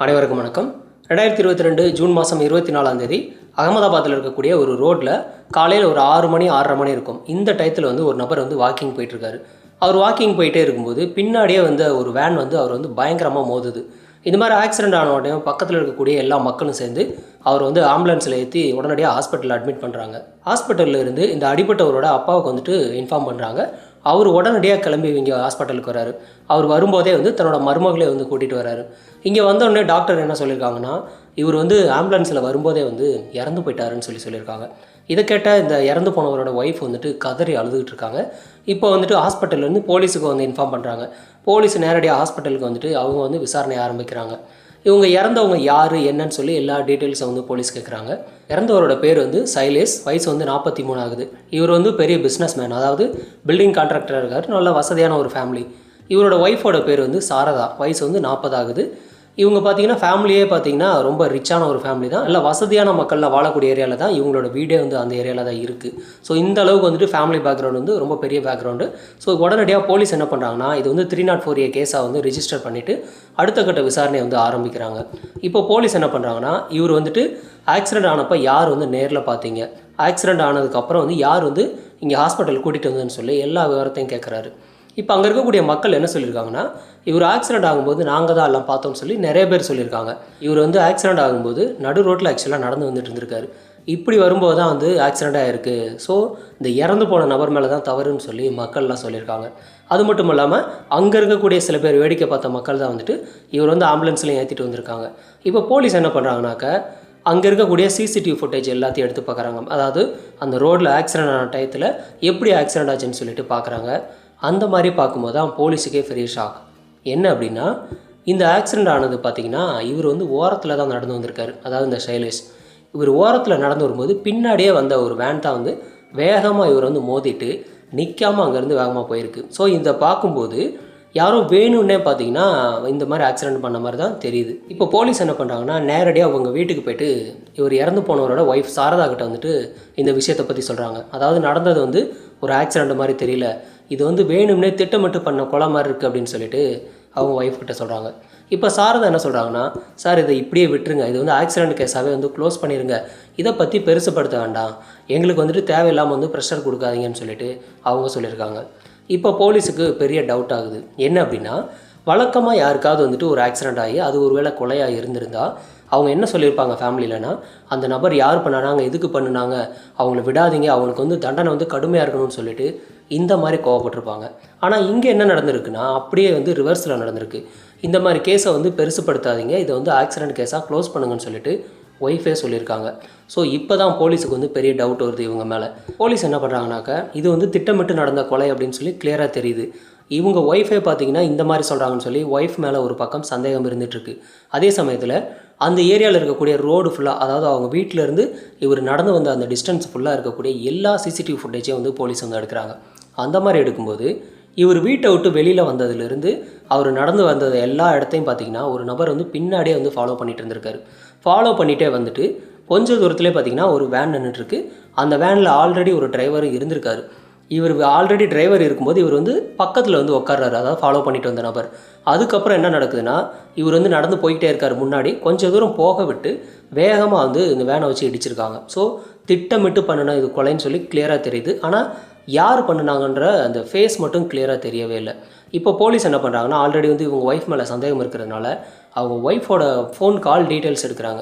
அனைவருக்கும் வணக்கம். 2022 ஜூன் மாதம் 24ஆம் தேதி அகமதாபாத்தில் இருக்கக்கூடிய ஒரு ரோட்டில் காலையில் ஒரு 6 மணி 6:30 மணி இருக்கும். இந்த டயத்தில் ஒரு நபர் வாக்கிங் போயிட்டுருக்காரு. அவர் வாக்கிங் போயிட்டே இருக்கும்போது பின்னாடியே ஒரு வேன் அவர் பயங்கரமாக மோதுது. இந்த மாதிரி ஆக்சிடென்ட் ஆன உடனே பக்கத்தில் இருக்கக்கூடிய எல்லா மக்களும் சேர்ந்து அவர் ஆம்புலன்ஸில் ஏற்றி உடனடியாக ஹாஸ்பிட்டலில் அட்மிட் பண்ணுறாங்க. ஹாஸ்பிட்டலில் இருந்து இந்த அடிபட்டவரோட அப்பாவுக்கு இன்ஃபார்ம் பண்ணுறாங்க. அவர் உடனடியாக கிளம்பி இங்கே ஹாஸ்பிட்டலுக்கு வராரு. அவர் வரும்போதே தன்னோட மருமகளை கூட்டிகிட்டு வராரு. இங்கே வந்தோடனே டாக்டர் என்ன சொல்லியிருக்காங்கன்னா, இவர் ஆம்புலன்ஸில் வரும்போதே இறந்து போயிட்டாருன்னு சொல்லியிருக்காங்க. இதை கேட்டால் இந்த இறந்து போனவரோட ஒய்ஃப் கதறி அழுதுகிட்டு இருக்காங்க. இப்போ ஹாஸ்பிட்டல்லேருந்து போலீஸுக்கு இன்ஃபார்ம் பண்ணுறாங்க. போலீஸ் நேரடியாக ஹாஸ்பிட்டலுக்கு அவங்க விசாரணை ஆரம்பிக்கிறாங்க. இவங்க இறந்தவங்க யார் என்னன்னு சொல்லி எல்லா டீட்டெயில்ஸை போலீஸ் கேட்குறாங்க. இறந்தவரோட பேர் சைலேஷ், வயசு 43 ஆகுது. இவர் பெரிய பிஸ்னஸ் மேன், அதாவது பில்டிங் கான்ட்ராக்டராக இருக்கார். நல்ல வசதியான ஒரு ஃபேமிலி. இவரோட ஒய்ஃபோட பேர் சாரதா, வயசு 40 ஆகுது. இவங்க பார்த்தீங்கன்னா ஃபேமிலியே பார்த்தீங்கன்னா ரொம்ப ரிச்சான ஒரு ஃபேமிலி தான். நல்ல வசதியான மக்களில் வாழக்கூடிய ஏரியாவில் தான் இவங்களோட வீடே அந்த ஏரியாவில் தான் இருக்குது. ஸோ இந்த அளவுக்கு ஃபேமிலி பேக்ரவுண்டு ரொம்ப பெரிய பேக்ரவுண்டு. ஸோ உடனடியாக போலீஸ் என்ன பண்ணுறாங்கன்னா, இது 304A கேஸாக ரிஜிஸ்டர் பண்ணிவிட்டு அடுத்த கட்ட விசாரணையை ஆரம்பிக்கிறாங்க. இப்போ போலீஸ் என்ன பண்ணுறாங்கன்னா, இவர் ஆக்சிடென்ட் ஆனப்போ யார் நேரில் பார்த்தீங்க, ஆக்சிடென்ட் ஆனதுக்கப்புறம் யார் இங்கே ஹாஸ்பிட்டல் கூட்டிகிட்டு வந்ததுன்னு சொல்லி எல்லா விவரத்தையும் கேட்குறாரு. இப்போ அங்கே இருக்கக்கூடிய மக்கள் என்ன சொல்லியிருக்காங்கன்னா, இவர் ஆக்சிடென்ட் ஆகும்போது நாங்கள் தான் எல்லாம் பார்த்தோம்னு சொல்லி நிறைய பேர் சொல்லியிருக்காங்க. இவர் ஆக்சிடென்ட் ஆகும்போது நடு ரோட்டில் ஆக்சுவலாக நடந்து வந்துட்டு இருந்திருக்காரு. இப்படி வரும்போது தான் ஆக்சிடென்ட் ஆகிருக்கு. ஸோ இந்த இறந்து போன நபர் மேலே தான் தவறுன்னு சொல்லி மக்கள்லாம் சொல்லியிருக்காங்க. அது மட்டும் இல்லாமல் அங்கே இருக்கக்கூடிய சில பேர் வேடிக்கை பார்த்த மக்கள் தான் இவர் ஆம்புலன்ஸ்லையும் ஏற்றிட்டு வந்திருக்காங்க. இப்போ போலீஸ் என்ன பண்ணுறாங்கனாக்க, அங்கே இருக்கக்கூடிய சிசிடிவி ஃபுட்டேஜ் எல்லாத்தையும் எடுத்து பார்க்குறாங்க. அதாவது அந்த ரோட்டில் ஆக்சிடென்ட் ஆன டயத்தில் எப்படி ஆக்சிடென்ட் ஆச்சுன்னு சொல்லிட்டு பார்க்குறாங்க. அந்த மாதிரி பார்க்கும்போது தான் போலீஸுக்கே பெரிய ஷாக். என்ன அப்படின்னா, இந்த ஆக்சிடென்ட் ஆனது பார்த்திங்கன்னா, இவர் ஓரத்தில் தான் நடந்து வந்திருக்காரு. அதாவது இந்த சைலேஷ் இவர் ஓரத்தில் நடந்து வரும்போது பின்னாடியே வந்த ஒரு வேன் தான் வேகமாக இவர் மோதிட்டு நிற்காமல் அங்கேருந்து வேகமாக போயிருக்கு. ஸோ இதை பார்க்கும்போது யாரோ வேணும்னே பார்த்தீங்கன்னா இந்த மாதிரி ஆக்சிடென்ட் பண்ண மாதிரி தான் தெரியுது. இப்போ போலீஸ் என்ன பண்ணுறாங்கன்னா, நேரடியாக அவங்க வீட்டுக்கு போய்ட்டு இவர் இறந்து போனவரோட ஒய்ஃப் சாரதா கிட்ட இந்த விஷயத்தை பற்றி சொல்கிறாங்க. அதாவது நடந்தது ஒரு ஆக்சிடென்ட் மாதிரி தெரியல, இது வேணும்னே திட்டமிட்டு பண்ண கொலை மாதிரி இருக்குது அப்படின்னு சொல்லிட்டு அவங்க ஒய்ஃப் கிட்ட சொல்கிறாங்க. இப்போ சாரதா என்ன சொல்கிறாங்கன்னா, சார் இதை இப்படியே விட்டுருங்க, இது ஆக்சிடென்ட் கேஸாகவே க்ளோஸ் பண்ணிடுங்க, இதை பற்றி பெருசுப்படுத்த வேண்டாம், எங்களுக்கு தேவையில்லாமல் ப்ரெஷர் கொடுக்காதீங்கன்னு சொல்லிட்டு அவங்க சொல்லியிருக்காங்க. இப்போ போலீஸுக்கு பெரிய டவுட் ஆகுது. என்ன அப்படின்னா, வழக்கமாக யாருக்காவது ஒரு ஆக்சிடென்ட் ஆகி அது ஒரு வேளை கொலையாக இருந்திருந்தால் அவங்க என்ன சொல்லியிருப்பாங்க ஃபேமிலியிலனா, அந்த நபர் யார் பண்ணாங்க, எதுக்கு பண்ணினாங்க, அவங்கள விடாதீங்க, அவங்களுக்கு தண்டனை கடுமையாக இருக்கணும்னு சொல்லிட்டு இந்த மாதிரி கோவப்பட்டிருப்பாங்க. ஆனால் இங்கே என்ன நடந்திருக்குன்னா, அப்படியே ரிவர்ஸில் நடந்திருக்கு. இந்த மாதிரி கேஸை பெருசுப்படுத்தாதீங்க, இதை ஆக்சிடென்ட் கேஸாக க்ளோஸ் பண்ணுங்கன்னு சொல்லிட்டு ஒய்ஃபே சொல்லியிருக்காங்க. ஸோ இப்போ தான் போலீஸுக்கு பெரிய டவுட் வருது இவங்க மேலே. போலீஸ் என்ன பண்ணுறாங்கனாக்கா, இது திட்டமிட்டு நடந்த கொலை அப்படின்னு சொல்லி கிளியராக தெரியுது. இவங்க ஒய்ஃபே பார்த்தீங்கன்னா இந்த மாதிரி சொல்கிறாங்கன்னு சொல்லி ஒய்ஃப் மேலே ஒரு பக்கம் சந்தேகம் இருந்துகிட்ருக்கு. அதே சமயத்தில் அந்த ஏரியாவில் இருக்கக்கூடிய ரோடு ஃபுல்லாக, அதாவது அவங்க வீட்டிலேருந்து இவர் நடந்து வந்த அந்த டிஸ்டன்ஸ் ஃபுல்லாக இருக்கக்கூடிய எல்லா சிசிடிவி ஃபுட்டேஜையும் போலீஸ் எடுக்கிறாங்க. அந்த மாதிரி எடுக்கும்போது இவர் வீட்டை விட்டு வெளியில் வந்ததுலேருந்து அவர் நடந்து வந்தது எல்லா இடத்தையும் பார்த்திங்கன்னா ஒரு நபர் பின்னாடியே ஃபாலோ பண்ணிகிட்டு இருந்திருக்காரு. ஃபாலோ பண்ணிகிட்டே கொஞ்சம் தூரத்துலேயே பார்த்திங்கன்னா ஒரு வேன் நின்றுட்டுருக்கு. அந்த வேனில் ஆல்ரெடி ஒரு டிரைவரும் இருந்திருக்காரு. இவர் ஆல்ரெடி டிரைவர் இருக்கும்போது இவர் பக்கத்தில் உட்கார்றாரு, அதாவது ஃபாலோ பண்ணிட்டு வந்த நபர். அதுக்கப்புறம் என்ன நடக்குதுன்னா, இவர் நடந்து போய்கிட்டே இருக்கார். முன்னாடி கொஞ்சம் தூரம் போக விட்டு வேகமாக இந்த வேனை வச்சு இடிச்சிருக்காங்க. ஸோ திட்டமிட்டு பண்ணின இது கொலைன்னு சொல்லி கிளியராக தெரியுது. ஆனால் யார் பண்ணினாங்கன்ற அந்த ஃபேஸ் மட்டும் கிளியராக தெரியவே இல்லை. இப்போ போலீஸ் என்ன பண்ணுறாங்கன்னா, ஆல்ரெடி இவங்க ஒய்ஃப் மேலே சந்தேகம் இருக்கிறதுனால அவங்க ஒய்ஃபோட ஃபோன் கால் டீட்டெயில்ஸ் எடுக்கிறாங்க.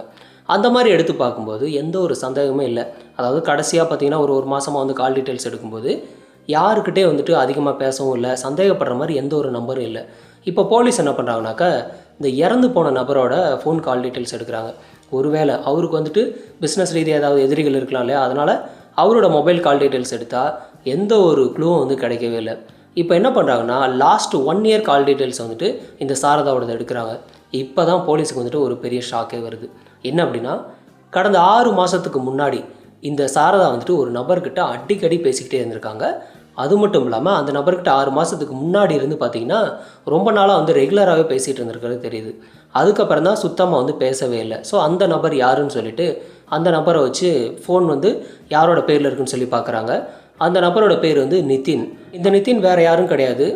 அந்த மாதிரி எடுத்து பார்க்கும்போது எந்த ஒரு சந்தேகமே இல்லை. அதாவது கடைசியாக பார்த்தீங்கன்னா ஒரு மாதமாக கால் டீட்டெயில்ஸ் எடுக்கும்போது யாருக்கிட்டே அதிகமாக பேசவும் இல்லை, சந்தேகப்படுற மாதிரி எந்த ஒரு நம்பரும் இல்லை. இப்போ போலீஸ் என்ன பண்ணுறாங்கனாக்கா, இந்த இறந்து போன நபரோட ஃபோன் கால் டீட்டெயில்ஸ் எடுக்கிறாங்க. ஒருவேளை அவருக்கு பிஸ்னஸ் ரீதியாக ஏதாவது எதிரிகள் இருக்கலாம் இல்லையா, அதனால் அவரோட மொபைல் கால் டீட்டெயில்ஸ் எடுத்தால் எந்த ஒரு க்ளூவும் கிடைக்கவே இல்லை. இப்போ என்ன பண்ணுறாங்கன்னா, லாஸ்ட் 1 இயர் கால் டீட்டெயில்ஸ் இந்த சாரதாவோட எடுக்கிறாங்க. இப்போ தான் போலீஸுக்கு ஒரு பெரிய ஷாக்கே வருது. என்ன அப்படின்னா, கடந்த 6 மாதத்துக்கு முன்னாடி இந்த சாரதா ஒரு நபர்கிட்ட அடிக்கடி பேசிக்கிட்டே இருந்திருக்காங்க. அது மட்டும் இல்லாமல் அந்த நபர்கிட்ட 6 மாதத்துக்கு முன்னாடி இருந்து பார்த்திங்கன்னா ரொம்ப நாளாக ரெகுலராகவே பேசிகிட்டு இருந்திருக்கிறது தெரியுது. அதுக்கப்புறம் தான் சுத்தமாக பேசவே இல்லை. ஸோ அந்த நபர் யாருன்னு சொல்லிட்டு அந்த நபரை வச்சு ஃபோன் யாரோட பேரில் இருக்குன்னு சொல்லி பார்க்குறாங்க. அந்த நபரோட பேர் நிதின். இந்த நிதின் வேறு யாரும் கிடையாது,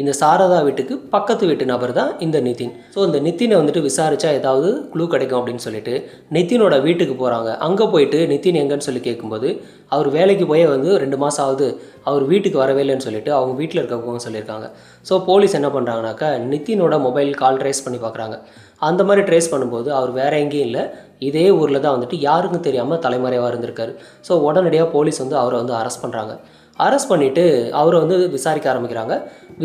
இந்த சாரதா வீட்டுக்கு பக்கத்து வீட்டு நபர் தான் இந்த நிதின். ஸோ இந்த நிதினை வந்துட்டு விசாரித்தா ஏதாவது க்ளூ கிடைக்கும் அப்படின்னு சொல்லிட்டு நிதினோட வீட்டுக்கு போகிறாங்க. அங்கே போயிட்டு நிதின் எங்கன்னு சொல்லி கேட்கும்போது அவர் வேலைக்கு போய் வந்து 2 மாதம் ஆகுது, அவர் வீட்டுக்கு வரவே இல்லைன்னு சொல்லிட்டு அவங்க வீட்டில் இருக்கவங்க சொல்லியிருக்காங்க. ஸோ போலீஸ் என்ன பண்ணுறாங்கனாக்கா நிதினோட மொபைல் கால் ட்ரேஸ் பண்ணி பார்க்குறாங்க. அந்த மாதிரி ட்ரேஸ் பண்ணும்போது அவர் வேறு எங்கேயும் இல்லை, இதே ஊரில் தான் வந்துட்டு யாருக்கும் தெரியாமல் தலைமறைவாக இருந்திருக்காரு. ஸோ உடனடியாக போலீஸ் வந்து அவரை வந்து அரெஸ்ட் பண்ணுறாங்க. அரெஸ்ட் பண்ணிவிட்டு அவரை வந்து விசாரிக்க ஆரம்பிக்கிறாங்க.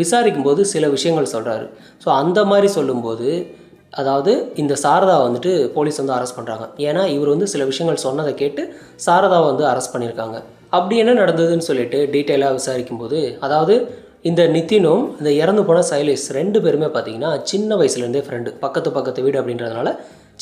விசாரிக்கும்போது சில விஷயங்கள் சொல்கிறாரு. ஸோ அந்த மாதிரி சொல்லும்போது அதாவது இந்த சாரதாவை வந்துட்டு போலீஸ் வந்து அரெஸ்ட் பண்ணுறாங்க. ஏன்னா இவர் வந்து சில விஷயங்கள் சொன்னதை கேட்டு சாரதாவை வந்து அரெஸ்ட் பண்ணியிருக்காங்க. அப்படி என்ன நடந்ததுன்னு சொல்லிட்டு டீட்டெயிலாக விசாரிக்கும்போது அதாவது இந்த நிதினும் இந்த இறந்து போன சைலேஷ் 2 பேருமே பார்த்தீங்கன்னா சின்ன வயசுலேருந்தே ஃப்ரெண்டு, பக்கத்து வீடு அப்படின்றதுனால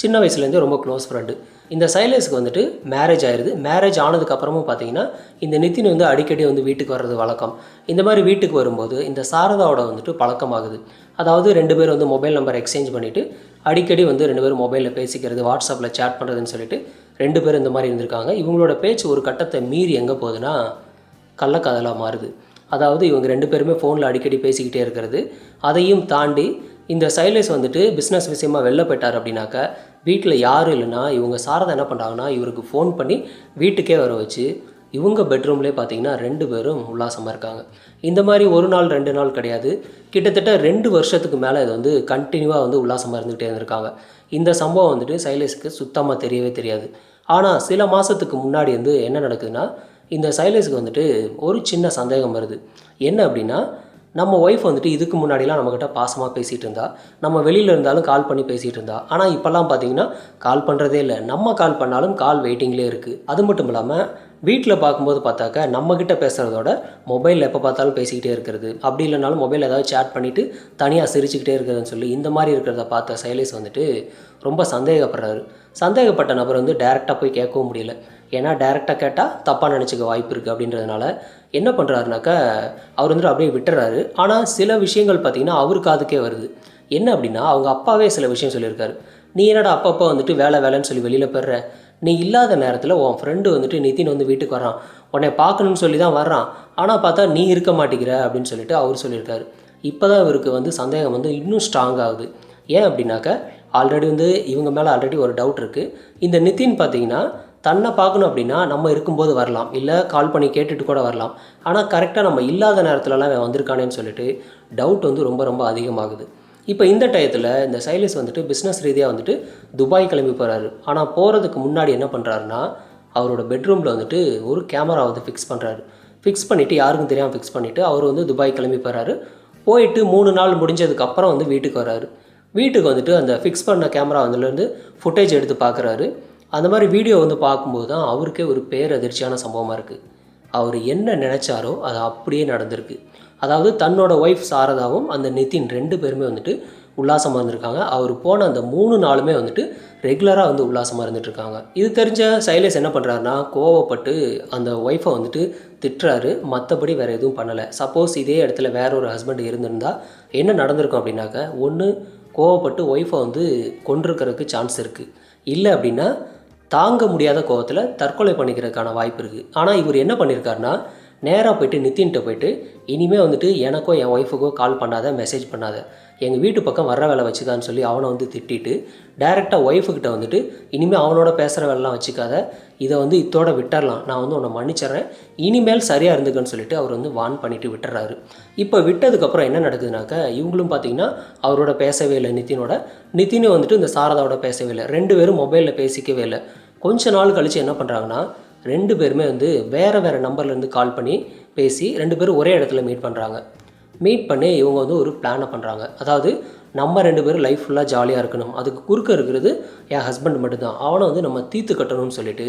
சின்ன வயசுலேருந்தே ரொம்ப க்ளோஸ் ஃப்ரெண்டு. இந்த சைலேஷ்க்கு வந்துட்டு மேரேஜ் ஆயிடுது. மேரேஜ் ஆனதுக்கப்புறமும் பார்த்தீங்கன்னா இந்த நிதின் வந்து அடிக்கடி வந்து வீட்டுக்கு வர்றது வழக்கம். இந்த மாதிரி வீட்டுக்கு வரும்போது இந்த சாரதாவோட வந்துட்டு பழக்கமாகுது. அதாவது 2 பேர் வந்து மொபைல் நம்பர் எக்ஸ்சேஞ்ச் பண்ணிவிட்டு அடிக்கடி வந்து 2 பேரும் மொபைலில் பேசிக்கிறது, வாட்ஸ்அப்பில் சேட் பண்ணுறதுன்னு சொல்லிட்டு 2 பேர் இந்த மாதிரி இருந்திருக்காங்க. இவங்களோட பேச்சு ஒரு கட்டத்தை மீறி எங்கே போகுதுன்னா கள்ளக்காதலாக மாறுது. அதாவது இவங்க 2 பேருமே ஃபோனில் அடிக்கடி பேசிக்கிட்டே இருக்கிறது. அதையும் தாண்டி இந்த சைலேஷ் வந்துட்டு பிஸ்னஸ் விஷயமா வெளில போயிட்டார் அப்படின்னாக்கா வீட்டில் யாரும் இல்லைன்னா இவங்க சாரதா என்ன பண்ணுறாங்கன்னா இவருக்கு ஃபோன் பண்ணி வீட்டுக்கே வர வச்சு இவங்க பெட்ரூம்லேயே பார்த்தீங்கன்னா 2 பேரும் உல்லாசமாக இருக்காங்க. இந்த மாதிரி 1 நாள் 2 நாள் கிடையாது, கிட்டத்தட்ட 2 வருஷத்துக்கு மேலே இது வந்து கண்டினியூவாக வந்து உல்லாசமாக இருந்துகிட்டே இருந்திருக்காங்க. இந்த சம்பவம் வந்துட்டு சைலேஷ்க்கு சுத்தமாக தெரியவே தெரியாது. ஆனால் சில மாதத்துக்கு முன்னாடி வந்து என்ன நடக்குதுன்னா இந்த சைலேஷ்க்கு வந்துட்டு ஒரு சின்ன சந்தேகம் வருது. என்ன அப்படின்னா நம்ம ஒய்ஃப் வந்துட்டு இதுக்கு முன்னாடிலாம் நம்மக்கிட்ட பாசமாக பேசிகிட்டு இருந்தா, நம்ம வெளியில் இருந்தாலும் கால் பண்ணி பேசிகிட்டு இருந்தா. ஆனால் இப்போல்லாம் பார்த்தீங்கன்னா கால் பண்ணுறதே இல்லை, நம்ம கால் பண்ணாலும் கால் வெயிட்டிங்லேயே இருக்குது. அது மட்டும் இல்லாமல் வீட்டில் பார்க்கும்போது பார்த்தாக்கா நம்மக்கிட்ட பேசுகிறதோட மொபைலில் எப்போ பார்த்தாலும் பேசிக்கிட்டே இருக்கிறது, அப்படி இல்லைனாலும் மொபைல் ஏதாவது சேட் பண்ணிவிட்டு தனியாக சிரிச்சுக்கிட்டே இருக்கிறதுன்னு சொல்லி இந்த மாதிரி இருக்கிறத பார்த்த சைலேஷ் வந்துட்டு ரொம்ப சந்தேகப்படுறாரு. சந்தேகப்பட்ட நபர் வந்து டைரெக்டாக போய் கேட்கவும் முடியல. ஏன்னா டைரெக்டாக கேட்டால் தப்பாக நினச்சிக்க வாய்ப்பு இருக்குது அப்படின்றதுனால என்ன பண்ணுறாருனாக்கா அவர் வந்துட்டு அப்படியே விட்டுறாரு. ஆனால் சில விஷயங்கள் பார்த்திங்கன்னா அவர் காதுக்கே வருது. என்ன அப்படின்னா அவங்க அப்பாவே சில விஷயம் சொல்லியிருக்காரு. நீ என்னடா அப்பப்போ வந்துட்டு வேலைன்னு சொல்லி வெளியில் போயிடுற, நீ இல்லாத நேரத்தில் உன் ஃப்ரெண்டு வந்துட்டு நிதின் வந்து வீட்டுக்கு வரான், உன்னை பார்க்கணுன்னு சொல்லி தான் வர்றான், ஆனால் பார்த்தா நீ இருக்க மாட்டேங்கிற அப்படின்னு சொல்லிட்டு அவர் சொல்லியிருக்காரு. இப்போ தான் இவருக்கு வந்து சந்தேகம் வந்து இன்னும் ஸ்ட்ராங் ஆகுது. ஏன் அப்படின்னாக்கா ஆல்ரெடி வந்து இவங்க மேலே ஆல்ரெடி ஒரு டவுட் இருக்குது. இந்த நிதின் பார்த்திங்கன்னா தன்னை பார்க்கணும் அப்படின்னா நம்ம இருக்கும்போது வரலாம், இல்லை கால் பண்ணி கேட்டுட்டு கூட வரலாம். ஆனால் கரெக்டாக நம்ம இல்லாத நேரத்துலலாம் வந்திருக்கானேன்னு சொல்லிட்டு டவுட் வந்து ரொம்ப அதிகமாகுது. இப்போ இந்த டயத்தில் இந்த சைலேஷ் வந்துட்டு பிஸ்னஸ் ரீதியாக வந்துட்டு துபாய் கிளம்பி போகிறாரு. ஆனால் போகிறதுக்கு முன்னாடி என்ன பண்ணுறாருன்னா அவரோட பெட்ரூமில் வந்துட்டு ஒரு கேமரா வந்து ஃபிக்ஸ் பண்ணுறாரு. ஃபிக்ஸ் பண்ணிவிட்டு யாருக்கும் தெரியாமல் ஃபிக்ஸ் பண்ணிவிட்டு அவர் வந்து துபாய் கிளம்பி போகிறாரு. போயிட்டு 3 நாள் முடிஞ்சதுக்கப்புறம் வந்து வீட்டுக்கு வர்றாரு. வீட்டுக்கு வந்துட்டு அந்த ஃபிக்ஸ் பண்ண கேமரா வந்துலேருந்து ஃபுட்டேஜ் எடுத்து பார்க்குறாரு. அந்த மாதிரி வீடியோ வந்து பார்க்கும்போது தான் அவருக்கே ஒரு பேரதிர்ச்சியான சம்பவமாக இருக்குது. அவர் என்ன நினச்சாரோ அது அப்படியே நடந்திருக்கு. அதாவது தன்னோட ஒய்ஃப் சாரதாவும் அந்த நிதின் 2 பேருமே வந்துட்டு உல்லாசமாக இருந்திருக்காங்க. அவர் போன அந்த 3 நாளுமே வந்துட்டு ரெகுலராக வந்து உல்லாசமாக இருந்துகிட்ருக்காங்க. இது தெரிஞ்ச சைலேஷ் என்ன பண்ணுறாருனா கோவப்பட்டு அந்த ஒய்ஃபை வந்துட்டு திட்டுறாரு. மற்றபடி வேறு எதுவும் பண்ணலை. சப்போஸ் இதே இடத்துல வேற ஒரு ஹஸ்பண்ட் இருந்திருந்தால் என்ன நடந்திருக்கும் அப்படின்னாக்க ஒன்று கோவப்பட்டு ஒய்ஃபை வந்து கொண்டிருக்கிறதுக்கு சான்ஸ் இருக்குது, இல்லை அப்படின்னா தாங்க முடியாத கோவத்தில் தற்கொலை பண்ணிக்கிறதுக்கான வாய்ப்பு இருக்குது. ஆனால் இவர் என்ன பண்ணியிருக்காருனா நேராக போய்ட்டு நிதின்கிட்ட போய்ட்டு இனிமேல் வந்துட்டு எனக்கோ என் ஒய்ஃபுக்கோ கால் பண்ணாத, மெசேஜ் பண்ணாத, எங்கள் வீட்டு பக்கம் வர்ற வேலை வச்சுக்கான்னு சொல்லி அவனை வந்து திட்டிட்டு டைரெக்டாக ஒய்ஃபுக்கிட்ட வந்துட்டு இனிமேல் அவனோட பேசுகிற வேலைலாம் வச்சுக்காத, இதை வந்து இதோட விட்டுறலாம், நான் வந்து உன்னை மன்னிச்சிட்றேன், இனிமேல் சரியாக இருந்துக்குன்னு சொல்லிட்டு அவர் வந்து வான் பண்ணிவிட்டு விட்டுறாரு. இப்போ விட்டதுக்கப்புறம் என்ன நடக்குதுனாக்கா இவங்களும் பார்த்திங்கன்னா அவரோட பேசவே இல்லை, நிதினும் வந்துட்டு இந்த சாரதாவோட பேசவே இல்லை. 2 பேரும் மொபைலில் பேசிக்கவே இல்லை. கொஞ்ச நாள் கழித்து என்ன பண்ணுறாங்கன்னா 2 பேருமே வந்து வேறு நம்பர்லேருந்து கால் பண்ணி பேசி 2 பேரும் ஒரே இடத்துல மீட் பண்ணுறாங்க. மீட் பண்ணி இவங்க வந்து ஒரு பிளானை பண்ணுறாங்க. அதாவது நம்ம 2 பேரும் லைஃப் ஃபுல்லாக ஜாலியாக இருக்கணும், அதுக்கு குறுக்க இருக்கிறது என் ஹஸ்பண்ட் மட்டும்தான், அவனை வந்து நம்ம தீர்த்து கட்டணும்னு சொல்லிட்டு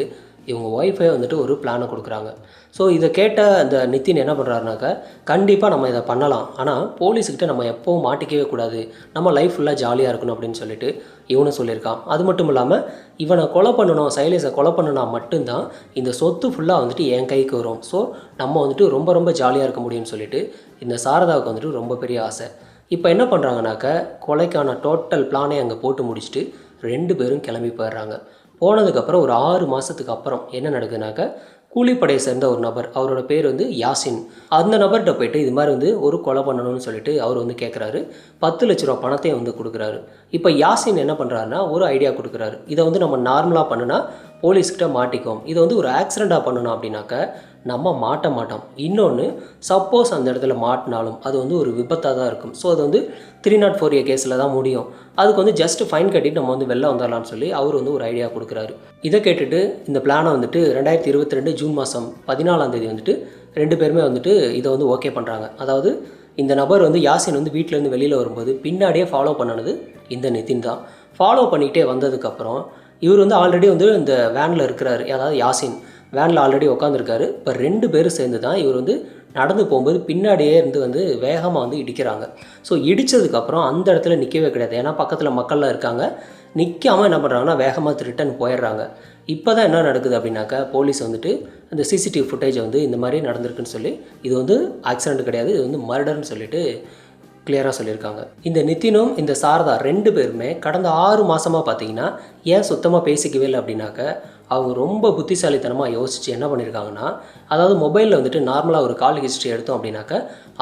இவங்க ஒய்ஃபை வந்துட்டு ஒரு பிளானை கொடுக்குறாங்க. ஸோ இதை கேட்ட அந்த நிதின் என்ன பண்ணுறாருனாக்கா கண்டிப்பாக நம்ம இதை பண்ணலாம், ஆனால் போலீஸுக்கிட்ட நம்ம எப்போவும் மாட்டிக்கவே கூடாது, நம்ம லைஃப் ஃபுல்லாக ஜாலியாக இருக்கணும் அப்படின்னு சொல்லிட்டு இவனும் சொல்லியிருக்கான். அது மட்டும் இல்லாமல் இவனை கொலை பண்ணணும், சைலேஷை கொலை பண்ணனா மட்டும்தான் இந்த சொத்து ஃபுல்லாக வந்துட்டு என் கைக்கு வரும், ஸோ நம்ம வந்துட்டு ரொம்ப ஜாலியாக இருக்க முடியும்னு சொல்லிட்டு இந்த சாரதாவுக்கு வந்துட்டு ரொம்ப பெரிய ஆசை. இப்போ என்ன பண்ணுறாங்கனாக்கா கொலைக்கான டோட்டல் பிளானே அங்கே போட்டு முடிச்சுட்டு 2 பேரும் கிளம்பி போயிடுறாங்க. போனதுக்கப்புறம் ஒரு 6 மாதத்துக்கு அப்புறம் என்ன நடக்குதுனாக்கா கூலிப்படையை சேர்ந்த ஒரு நபர், அவரோட பேர் வந்து யாசின். அந்த நபர்கிட்ட போயிட்டு இது மாதிரி வந்து ஒரு கொலை பண்ணணும்னு சொல்லிட்டு அவர் வந்து கேட்குறாரு. 10 லட்ச ரூபா பணத்தையும் வந்து கொடுக்குறாரு. இப்போ யாசின் என்ன பண்ணுறாருன்னா ஒரு ஐடியா கொடுக்குறாரு. இதை வந்து நம்ம நார்மலாக பண்ணுனா போலீஸ்கிட்ட மாட்டிக்கும், இதை வந்து ஒரு ஆக்சிடெண்ட்டாக பண்ணணும் அப்படின்னாக்க நம்ம மாட்ட மாட்டோம். இன்னொன்று, சப்போஸ் அந்த இடத்துல மாட்டினாலும் அது வந்து ஒரு விபத்தாக தான் இருக்கும். ஸோ அது வந்து 304A கேஸில் தான் முடியும். அதுக்கு வந்து ஜஸ்ட் ஃபைன் கட்டிட்டு நம்ம வந்து வெளில வந்துடலாம்னு சொல்லி அவர் வந்து ஒரு ஐடியா கொடுக்குறாரு. இதை கேட்டுட்டு இந்த பிளானை வந்துட்டு 2022 ஜூன் மாதம் 14ஆம் தேதி வந்துட்டு 2 பேருமே வந்துட்டு இதை வந்து ஓகே பண்ணுறாங்க. அதாவது இந்த நபர் வந்து யாசின் வந்து வீட்டிலேருந்து வெளியில் வரும்போது பின்னாடியே ஃபாலோ பண்ணனது இந்த நிதின் தான். ஃபாலோ பண்ணிகிட்டே வந்ததுக்கப்புறம் இவர் வந்து ஆல்ரெடி வந்து இந்த வேனில் இருக்கிறாரு. அதாவது யாசின் வேனில் ஆல்ரெடி உட்காந்துருக்காரு. இப்போ 2 பேரும் சேர்ந்து தான் இவர் வந்து நடந்து போகும்போது பின்னாடியே இருந்து வந்து வேகமாக வந்து இடிக்கிறாங்க. ஸோ இடித்ததுக்கப்புறம் அந்த இடத்துல நிற்கவே கிடையாது. ஏன்னா பக்கத்தில் மக்கள்லாம் இருக்காங்க. நிற்காமல் என்ன பண்ணுறாங்கன்னா வேகமாக ரிட்டன் போயிடுறாங்க. இப்போ தான் என்ன நடக்குது அப்படின்னாக்கா, போலீஸ் வந்துட்டு அந்த சிசிடிவி ஃபுட்டேஜை வந்து இந்த மாதிரி நடந்திருக்குன்னு சொல்லி இது வந்து ஆக்சிடெண்ட் கிடையாது, இது வந்து மர்டர்னு சொல்லிட்டு கிளியராக சொல்லியிருக்காங்க. இந்த நிதினும் இந்த சாரதா 2 பேருமே கடந்த 6 மாதமாக பார்த்தீங்கன்னா ஏன் சுத்தமாக பேசிக்கவே இல்லை அப்படின்னாக்க, அவங்க ரொம்ப புத்திசாலித்தனமாக யோசித்து என்ன பண்ணியிருக்காங்கன்னா, அதாவது மொபைலில் வந்துட்டு நார்மலாக ஒரு கால் ஹிஸ்ட்ரி எடுத்தோம் அப்படின்னாக்க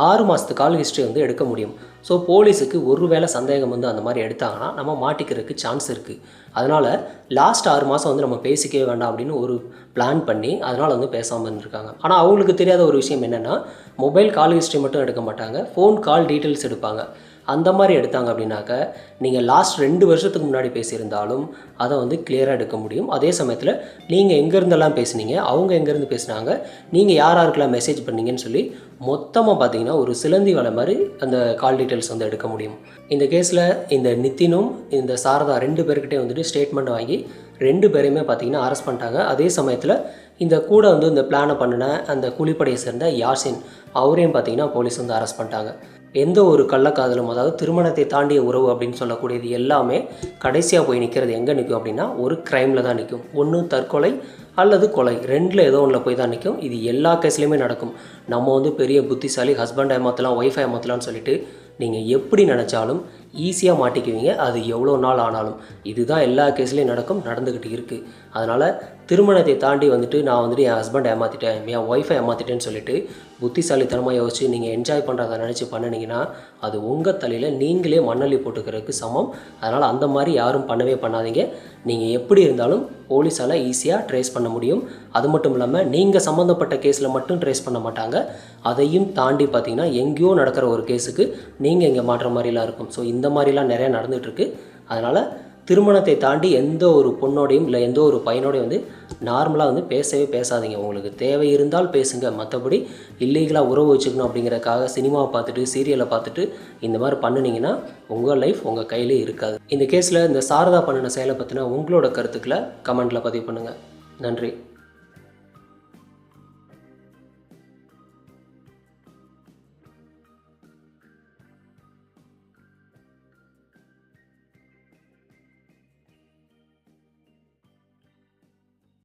6 மாதத்து கால் ஹிஸ்ட்ரி வந்து எடுக்க முடியும். ஸோ போலீஸுக்கு ஒரு வேளை சந்தேகம் வந்து அந்த மாதிரி எடுத்தாங்கன்னா நம்ம மாட்டிக்கிறதுக்கு சான்ஸ் இருக்குது. அதனால் லாஸ்ட் 6 மாதம் வந்து நம்ம பேசிக்கவே வேண்டாம் அப்படின்னு ஒரு பிளான் பண்ணி அதனால் வந்து பேசாமல் இருந்திருக்காங்க. ஆனால் அவங்களுக்கு தெரியாத ஒரு விஷயம் என்னென்னா, மொபைல் கால் ஹிஸ்ட்ரி மட்டும் எடுக்க மாட்டாங்க, ஃபோன் கால் டீட்டெயில்ஸ் எடுப்பாங்க. அந்த மாதிரி எடுத்தாங்க அப்படின்னாக்க நீங்கள் லாஸ்ட் 2 வருஷத்துக்கு முன்னாடி பேசியிருந்தாலும் அதை வந்து கிளியராக எடுக்க முடியும். அதே சமயத்தில் நீங்கள் எங்கேருந்தெல்லாம் பேசுனீங்க, அவங்க எங்கேருந்து பேசுனாங்க, நீங்கள் யார் யாருக்கெல்லாம் மெசேஜ் பண்ணீங்கன்னு சொல்லி மொத்தமாக பார்த்தீங்கன்னா ஒரு சிலந்தி வலை மாதிரி அந்த கால் டீட்டெயில்ஸ் வந்து எடுக்க முடியும். இந்த கேஸில் இந்த நிதினும் இந்த சாரதா 2 பேர்கிட்டே வந்துட்டு ஸ்டேட்மெண்ட் வாங்கி 2 பேரையுமே பார்த்தீங்கன்னா அரெஸ்ட் பண்ணிட்டாங்க. அதே சமயத்தில் இந்த கூட வந்து இந்த பிளானை பண்ணின அந்த கூலிப்படையை சேர்ந்த யாசின் அவரையும் பார்த்தீங்கன்னா போலீஸ் வந்து அரெஸ்ட் பண்ணிட்டாங்க. எந்த ஒரு கள்ளக்காதலும், அதாவது திருமணத்தை தாண்டிய உறவு அப்படின்னு சொல்லக்கூடியது எல்லாமே கடைசியாக போய் நிற்கிறது எங்கே நிற்கும் அப்படின்னா ஒரு க்ரைமில் தான் நிற்கும். ஒன்று தற்கொலை அல்லது கொலை, 2ல் ஏதோ ஒன்றில் போய் தான் நிற்கும். இது எல்லா கேஸ்லையுமே நடக்கும். நம்ம வந்து பெரிய புத்திசாலி, ஹஸ்பண்ட் ஏமாற்றலாம், ஒய்ஃபை ஏமாற்றலாம்னு சொல்லிட்டு நீங்கள் எப்படி நினச்சாலும் ஈஸியாக மாட்டிக்குவீங்க. அது எவ்வளோ நாள் ஆனாலும் இதுதான் எல்லா கேஸ்லேயும் நடந்துக்கிட்டு இருக்குது. அதனால் திருமணத்தை தாண்டி வந்துட்டு நான் வந்துட்டு என் ஹஸ்பண்ட் ஏமாற்றிட்டேன், என் ஒய்ஃபை ஏமாற்றிட்டேன்னு சொல்லிட்டு புத்திசாலித்தனமாக யோசிச்சு நீங்கள் என்ஜாய் பண்ணுறதை நினச்சி பண்ணினீங்கன்னா அது உங்கள் தலையில் நீங்களே மண்ணள்ளி போட்டுக்கிறதுக்கு சமம். அதனால் அந்த மாதிரி யாரும் பண்ணவே பண்ணாதீங்க. நீங்கள் எப்படி இருந்தாலும் போலீஸால் ஈஸியாக ட்ரேஸ் பண்ண முடியும். அது மட்டும் இல்லாமல் நீங்கள் சம்மந்தப்பட்ட கேஸில் மட்டும் ட்ரேஸ் பண்ண மாட்டாங்க, அதையும் தாண்டி பார்த்தீங்கன்னா எங்கேயோ நடக்கிற ஒரு கேஸுக்கு நீங்கள் இங்கே மாட்டுற மாதிரிலாம் இருக்கும். ஸோ இந்த மாதிரிலாம் நிறையா நடந்துகிட்ருக்கு. அதனால் திருமணத்தை தாண்டி எந்த ஒரு பொண்ணோடையும் இல்லை எந்த ஒரு பையனோடையும் வந்து நார்மலாக வந்து பேசவே பேசாதீங்க. உங்களுக்கு தேவை இருந்தால் பேசுங்க. மற்றபடி இல்லீகலாக உறவு வச்சுக்கணும் அப்படிங்கிறக்காக சினிமாவை பார்த்துட்டு சீரியலை பார்த்துட்டு இந்த மாதிரி பண்ணினீங்கன்னா உங்கள் லைஃப் உங்கள் கையிலே இருக்காது. இந்த கேஸில் இந்த சாரதா பண்ணின செயலை பற்றின உங்களோட கருத்துக்களை கமெண்ட்டில் பதிவு பண்ணுங்கள். நன்றி.